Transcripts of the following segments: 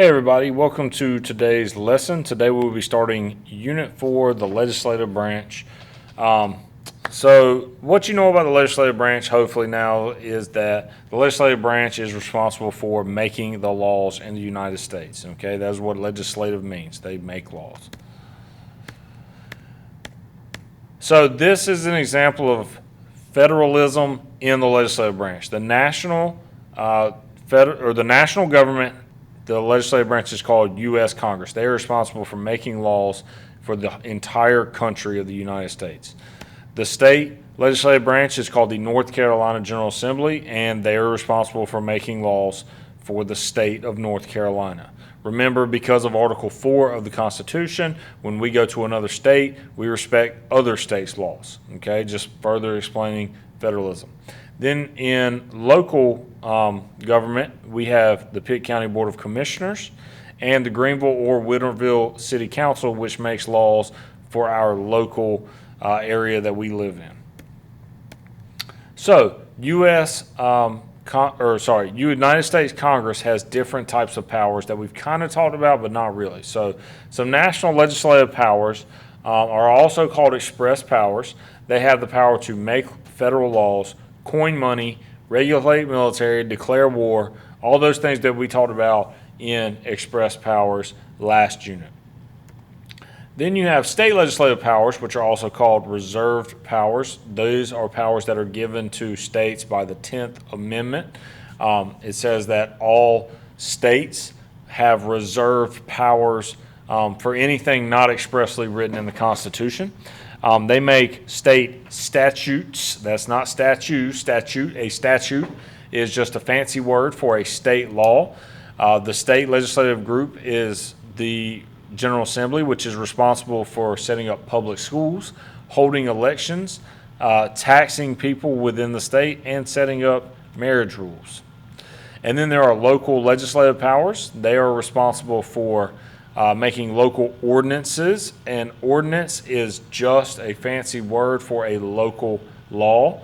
Hey everybody, welcome to today's lesson. Today we'll be starting Unit 4, the Legislative Branch. So what you know about the Legislative Branch, hopefully now, is that the Legislative Branch is responsible for making the laws in the United States. Okay, that's what legislative means. They make laws. So this is an example of federalism in the Legislative Branch. The national government. The legislative branch is called U.S. Congress. They are responsible for making laws for the entire country of the United States. The state legislative branch is called the North Carolina General Assembly, and they are responsible for making laws for the state of North Carolina. Remember, because of Article 4 of the Constitution, when we go to another state, we respect other states' laws. Okay, just further explaining federalism. Then in local government, we have the Pitt County Board of Commissioners and the Greenville or Winterville City Council, which makes laws for our local area that we live in. So, United States Congress has different types of powers that we've kind of talked about, but not really. So, some national legislative powers are also called express powers. They have the power to make federal laws, coin money, regulate military, declare war, all those things that we talked about in express powers last unit. Then you have state legislative powers, which are also called reserved powers. Those are powers that are given to states by the 10th Amendment. It says that all states have reserved powers for anything not expressly written in the Constitution. They make state statutes. That's not statute. A statute is just a fancy word for a state law. The state legislative group is the General Assembly, which is responsible for setting up public schools, holding elections, taxing people within the state, and setting up marriage rules. And then there are local legislative powers. They are responsible for making local ordinances. An ordinance is just a fancy word for a local law.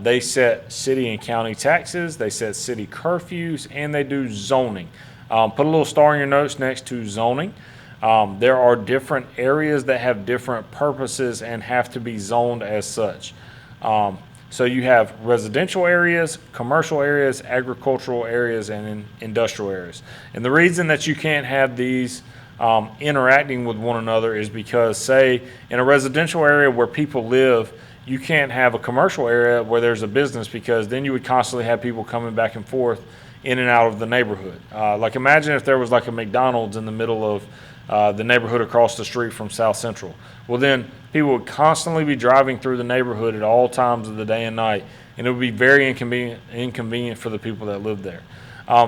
They set city and county taxes, they set city curfews, and they do zoning. Put a little star in your notes next to zoning. There are different areas that have different purposes and have to be zoned as such. So you have residential areas, commercial areas, agricultural areas, and industrial areas. And the reason that you can't have these interacting with one another is because, say, in a residential area where people live, you can't have a commercial area where there's a business, because then you would constantly have people coming back and forth in and out of the neighborhood. Like imagine if there was like a McDonald's in the middle of the neighborhood across the street from South Central. Well, then people would constantly be driving through the neighborhood at all times of the day and night, and it would be very inconvenient for the people that live there.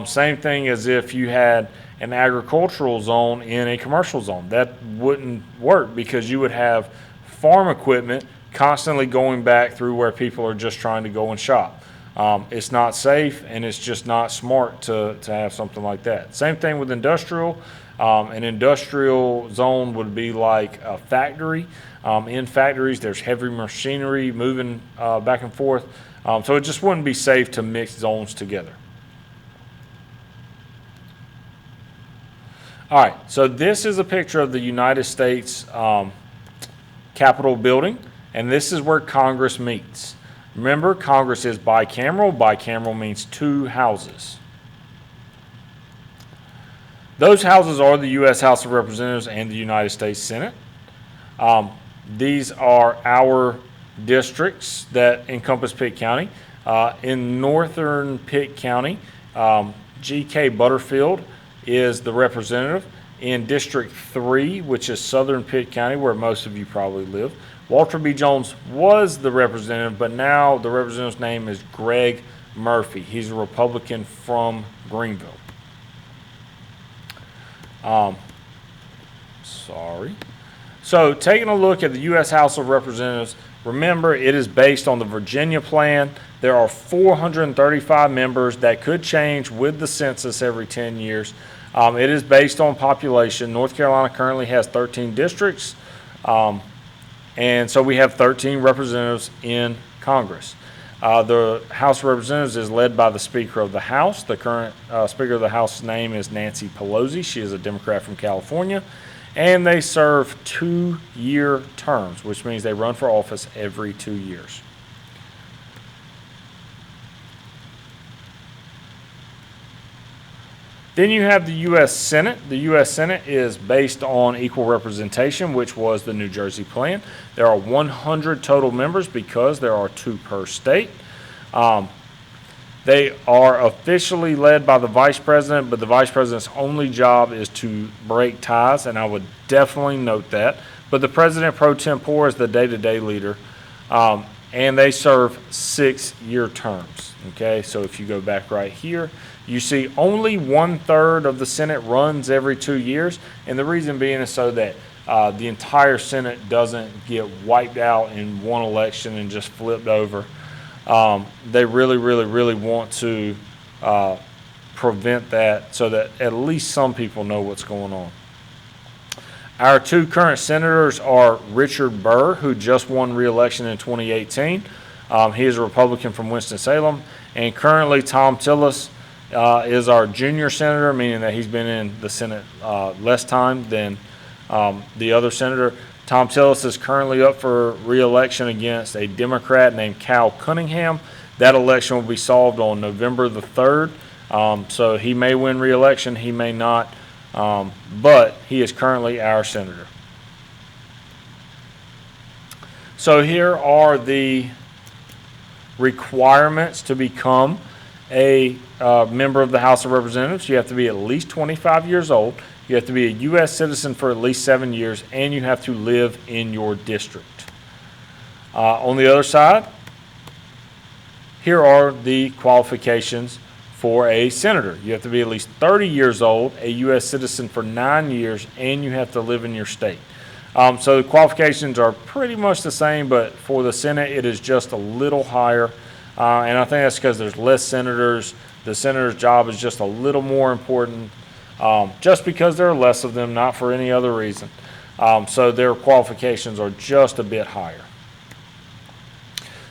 Same thing as if you had an agricultural zone in a commercial zone. That wouldn't work, because you would have farm equipment constantly going back through where people are just trying to go and shop. It's not safe, and it's just not smart to have something like that. Same thing with industrial. An industrial zone would be like a factory. In factories, there's heavy machinery moving back and forth. So it just wouldn't be safe to mix zones together. All right, so this is a picture of the United States Capitol building, and this is where Congress meets. Remember, Congress is bicameral. Bicameral means two houses. Those houses are the U.S. House of Representatives and the United States Senate. These are our districts that encompass Pitt County. In northern Pitt County, G.K. Butterfield is the representative. In District 3, which is southern Pitt County, where most of you probably live, Walter B. Jones was the representative, but now the representative's name is Greg Murphy. He's a Republican from Greenville. So taking a look at the U.S. House of Representatives, remember, it is based on the Virginia plan. There are 435 members that could change with the census every 10 years. It is based on population. North Carolina currently has 13 districts, and so we have 13 representatives in Congress. The House of Representatives is led by the Speaker of the House. The current Speaker of the House's name is Nancy Pelosi. She is a Democrat from California. And they serve 2-year terms, which means they run for office every 2 years. Then you have the U.S. Senate. The U.S. Senate is based on equal representation, which was the New Jersey plan. There are 100 total members because there are 2 per state. They are officially led by the vice president, but the vice president's only job is to break ties, and I would definitely note that. But the president pro tempore is the day-to-day leader, and they serve 6-year terms. Okay, so if you go back right here, you see only 1/3 of the Senate runs every 2 years, and the reason being is so that the entire Senate doesn't get wiped out in one election and just flipped over. They really want to prevent that so that at least some people know what's going on. Our 2 current senators are Richard Burr, who just won re-election in 2018. He is a Republican from Winston-Salem, and currently Thom Tillis is our junior senator, meaning that he's been in the Senate less time than the other senator. Thom Tillis is currently up for re-election against a Democrat named Cal Cunningham. That election will be solved on November the 3rd. So he may win re-election, he may not, but he is currently our senator. So here are the requirements to become a member of the House of Representatives. You have to be at least 25 years old. You have to be a U.S. citizen for at least 7 years, and you have to live in your district. On the other side, here are the qualifications for a senator. You have to be at least 30 years old, a U.S. citizen for 9 years, and you have to live in your state. So the qualifications are pretty much the same, but for the Senate, it is just a little higher. And I think that's because there's less senators. The senator's job is just a little more important, just because there are less of them, not for any other reason. So their qualifications are just a bit higher.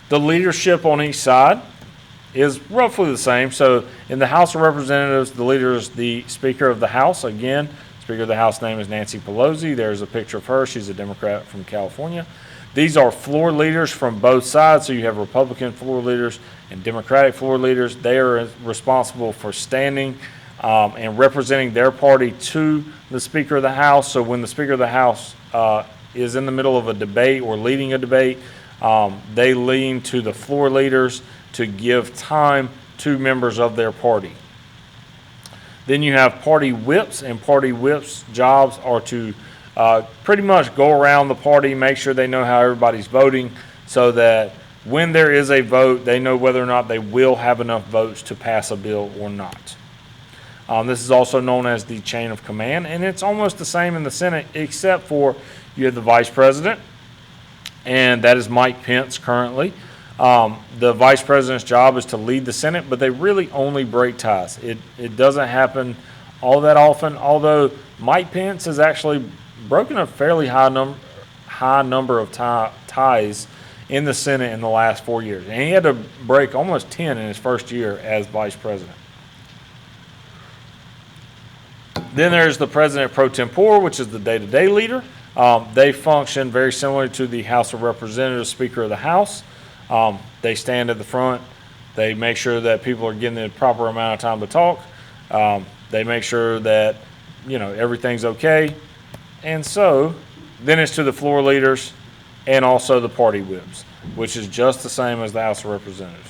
The leadership on each side is roughly the same. So in the House of Representatives, the leader is the Speaker of the House. Again, Speaker of the House name is Nancy Pelosi. There's a picture of her. She's a Democrat from California. These are floor leaders from both sides. So you have Republican floor leaders and Democratic floor leaders. They are responsible for standing and representing their party to the Speaker of the House. So when the Speaker of the House is in the middle of a debate or leading a debate, they lean to the floor leaders to give time to members of their party. Then you have party whips, and party whips' jobs are to pretty much go around the party, make sure they know how everybody's voting, so that when there is a vote, they know whether or not they will have enough votes to pass a bill or not. This is also known as the chain of command, and it's almost the same in the Senate, except for you have the vice president, and that is Mike Pence currently. The vice president's job is to lead the Senate, but they really only break ties. It doesn't happen all that often, although Mike Pence has actually broken a fairly high number of ties in the Senate in the last 4 years. And he had to break almost 10 in his first year as vice president. Then there's the president pro tempore, which is the day-to-day leader. They function very similar to the House of Representatives Speaker of the House. They stand at the front. They make sure that people are getting the proper amount of time to talk. They make sure that, everything's okay. And so then it's to the floor leaders and also the party whips, which is just the same as the House of Representatives.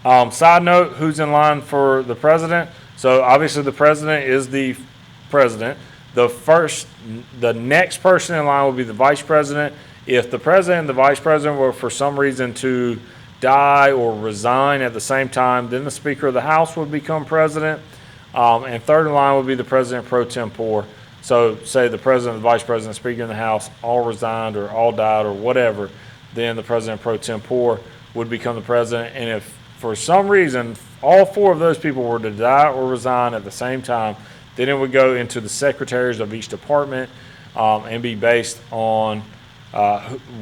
Side note, who's in line for the president? So obviously the president is the president. The next person in line will be the vice president. If the president and the vice president were for some reason to die or resign at the same time, then the Speaker of the House would become president. And third in line would be the president pro tempore. So say the president, the vice president, Speaker of the House all resigned or all died or whatever, then the president pro tempore would become the president. And if for some reason all 4 of those people were to die or resign at the same time, then it would go into the secretaries of each department and be based on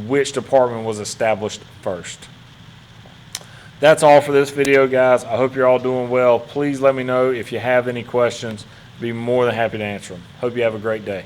which department was established first. That's all for this video, guys. I hope you're all doing well. Please let me know if you have any questions. Be more than happy to answer them. Hope you have a great day.